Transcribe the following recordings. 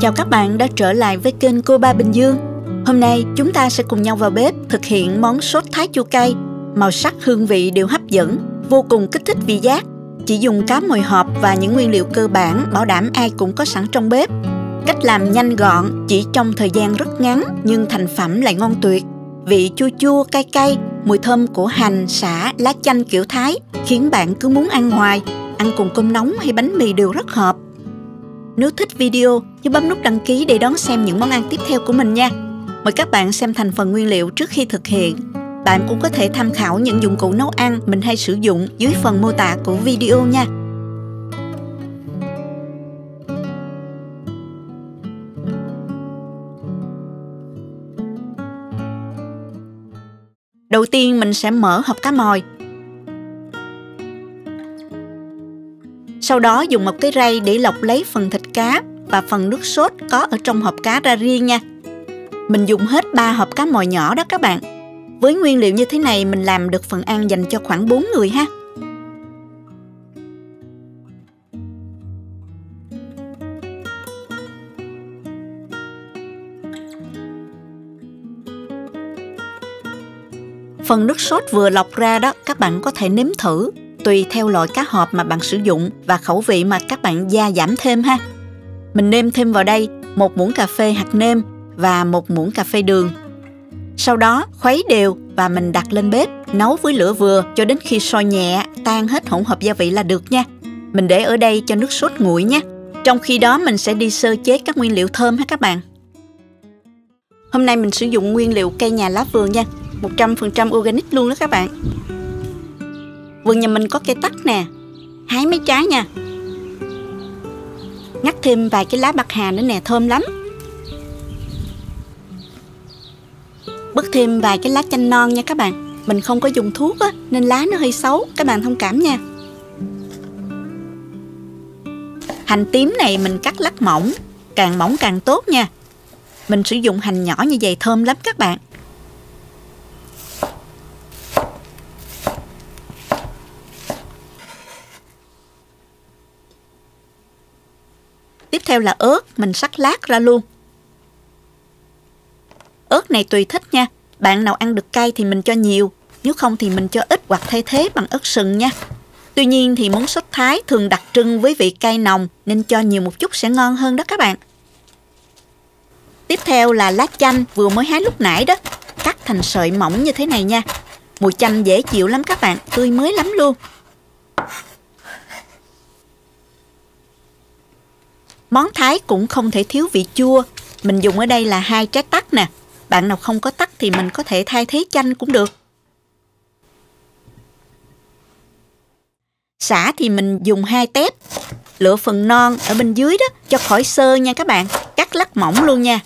Chào các bạn đã trở lại với kênh Cô Ba Bình Dương. Hôm nay chúng ta sẽ cùng nhau vào bếp thực hiện món sốt thái chua cay. Màu sắc, hương vị đều hấp dẫn, vô cùng kích thích vị giác. Chỉ dùng cá mòi hộp và những nguyên liệu cơ bản bảo đảm ai cũng có sẵn trong bếp. Cách làm nhanh gọn, chỉ trong thời gian rất ngắn nhưng thành phẩm lại ngon tuyệt. Vị chua chua cay cay, mùi thơm của hành, sả, lá chanh kiểu Thái khiến bạn cứ muốn ăn hoài. Ăn cùng cơm nóng hay bánh mì đều rất hợp. Nếu thích video, nhớ bấm nút đăng ký để đón xem những món ăn tiếp theo của mình nha. Mời các bạn xem thành phần nguyên liệu trước khi thực hiện. Bạn cũng có thể tham khảo những dụng cụ nấu ăn mình hay sử dụng dưới phần mô tả của video nha. Đầu tiên mình sẽ mở hộp cá mòi. Sau đó dùng một cái rây để lọc lấy phần thịt cá và phần nước sốt có ở trong hộp cá ra riêng nha. Mình dùng hết 3 hộp cá mòi nhỏ đó các bạn. Với nguyên liệu như thế này mình làm được phần ăn dành cho khoảng 4 người ha. Phần nước sốt vừa lọc ra đó các bạn có thể nếm thử, tùy theo loại cá hộp mà bạn sử dụng và khẩu vị mà các bạn gia giảm thêm ha. Mình nêm thêm vào đây 1 muỗng cà phê hạt nêm và 1 muỗng cà phê đường. Sau đó khuấy đều và mình đặt lên bếp nấu với lửa vừa cho đến khi sôi nhẹ, tan hết hỗn hợp gia vị là được nha. Mình để ở đây cho nước sốt nguội nha. Trong khi đó mình sẽ đi sơ chế các nguyên liệu thơm ha các bạn. Hôm nay mình sử dụng nguyên liệu cây nhà lá vườn nha, 100% organic luôn đó các bạn. Vườn nhà mình có cây tắc nè, hái mấy trái nha. Ngắt thêm vài cái lá bạc hà nữa nè, thơm lắm. Bứt thêm vài cái lá chanh non nha các bạn. Mình không có dùng thuốc á, nên lá nó hơi xấu, các bạn thông cảm nha. Hành tím này mình cắt lát mỏng, càng mỏng càng tốt nha. Mình sử dụng hành nhỏ như vậy thơm lắm các bạn. Tiếp theo là ớt, mình xắt lát ra luôn. Ớt này tùy thích nha. Bạn nào ăn được cay thì mình cho nhiều, nếu không thì mình cho ít hoặc thay thế bằng ớt sừng nha. Tuy nhiên thì món sốt Thái thường đặc trưng với vị cay nồng nên cho nhiều một chút sẽ ngon hơn đó các bạn. Tiếp theo là lá chanh vừa mới hái lúc nãy đó, cắt thành sợi mỏng như thế này nha. Mùi chanh dễ chịu lắm các bạn, tươi mới lắm luôn. Món Thái cũng không thể thiếu vị chua. Mình dùng ở đây là 2 trái tắc nè. Bạn nào không có tắc thì mình có thể thay thế chanh cũng được. Sả thì mình dùng 2 tép. Lựa phần non ở bên dưới đó cho khỏi xơ nha các bạn. Cắt lát mỏng luôn nha.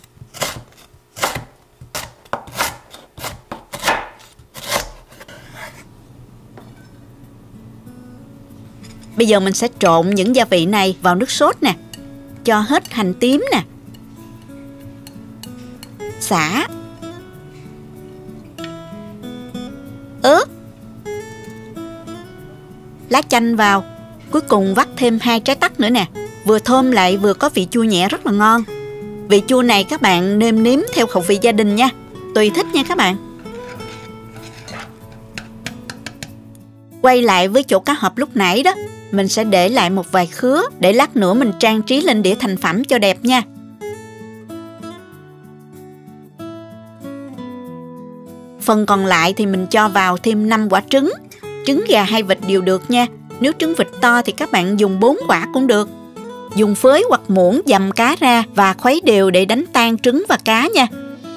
Bây giờ mình sẽ trộn những gia vị này vào nước sốt nè. Cho hết hành tím nè, sả, ớt, lá chanh vào. Cuối cùng vắt thêm 2 trái tắc nữa nè. Vừa thơm lại vừa có vị chua nhẹ rất là ngon. Vị chua này các bạn nêm nếm theo khẩu vị gia đình nha, tùy thích nha các bạn. Quay lại với chỗ cá hộp lúc nãy đó, mình sẽ để lại một vài khứa để lát nữa mình trang trí lên đĩa thành phẩm cho đẹp nha. Phần còn lại thì mình cho vào thêm 5 quả trứng. Trứng gà hay vịt đều được nha. Nếu trứng vịt to thì các bạn dùng 4 quả cũng được. Dùng phới hoặc muỗng dầm cá ra và khuấy đều để đánh tan trứng và cá nha.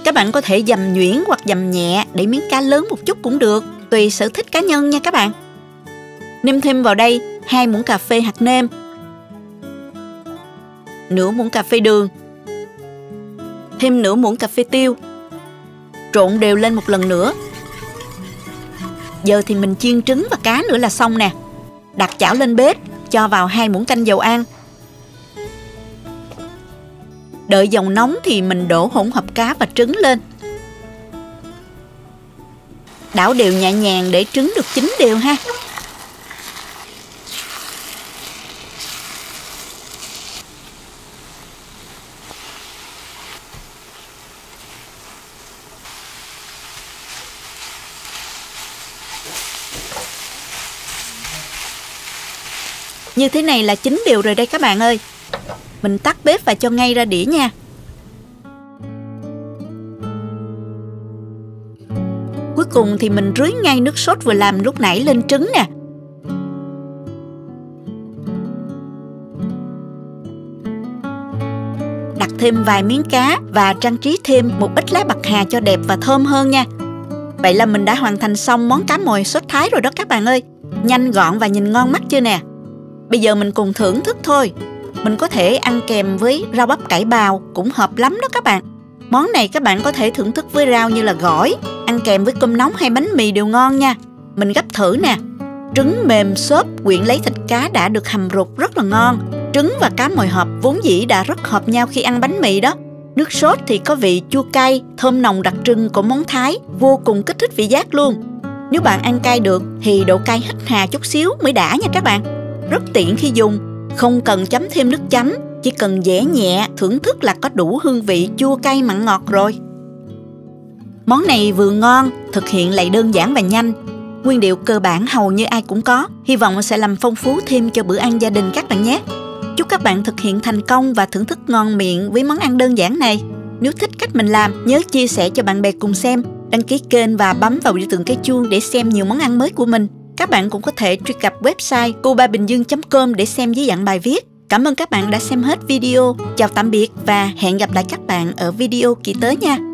Các bạn có thể dầm nhuyễn hoặc dầm nhẹ để miếng cá lớn một chút cũng được, tùy sở thích cá nhân nha các bạn. Nêm thêm vào đây 2 muỗng cà phê hạt nêm, nửa muỗng cà phê đường, thêm nửa muỗng cà phê tiêu. Trộn đều lên một lần nữa. Giờ thì mình chiên trứng và cá nữa là xong nè. Đặt chảo lên bếp, cho vào 2 muỗng canh dầu ăn. Đợi dầu nóng thì mình đổ hỗn hợp cá và trứng lên. Đảo đều nhẹ nhàng để trứng được chín đều ha. Như thế này là chín đều rồi đây các bạn ơi. Mình tắt bếp và cho ngay ra đĩa nha. Cuối cùng thì mình rưới ngay nước sốt vừa làm lúc nãy lên trứng nè. Đặt thêm vài miếng cá và trang trí thêm một ít lá bạc hà cho đẹp và thơm hơn nha. Vậy là mình đã hoàn thành xong món cá mòi sốt Thái rồi đó các bạn ơi. Nhanh gọn và nhìn ngon mắt chưa nè. Bây giờ mình cùng thưởng thức thôi. Mình có thể ăn kèm với rau bắp cải bào, cũng hợp lắm đó các bạn. Món này các bạn có thể thưởng thức với rau như là gỏi, ăn kèm với cơm nóng hay bánh mì đều ngon nha. Mình gấp thử nè. Trứng mềm xốp quyện lấy thịt cá đã được hầm ruột rất là ngon. Trứng và cá mòi hộp vốn dĩ đã rất hợp nhau khi ăn bánh mì đó. Nước sốt thì có vị chua cay, thơm nồng đặc trưng của món Thái, vô cùng kích thích vị giác luôn. Nếu bạn ăn cay được thì độ cay hít hà chút xíu mới đã nha các bạn. Rất tiện khi dùng, không cần chấm thêm nước chấm, chỉ cần dẻ nhẹ thưởng thức là có đủ hương vị chua cay mặn ngọt rồi. Món này vừa ngon, thực hiện lại đơn giản và nhanh. Nguyên liệu cơ bản hầu như ai cũng có, hy vọng sẽ làm phong phú thêm cho bữa ăn gia đình các bạn nhé. Chúc các bạn thực hiện thành công và thưởng thức ngon miệng với món ăn đơn giản này. Nếu thích cách mình làm, nhớ chia sẻ cho bạn bè cùng xem, đăng ký kênh và bấm vào biểu tượng cái chuông để xem nhiều món ăn mới của mình. Các bạn cũng có thể truy cập website cobabinhdương.com để xem dưới dạng bài viết. Cảm ơn các bạn đã xem hết video. Chào tạm biệt và hẹn gặp lại các bạn ở video kỳ tới nha.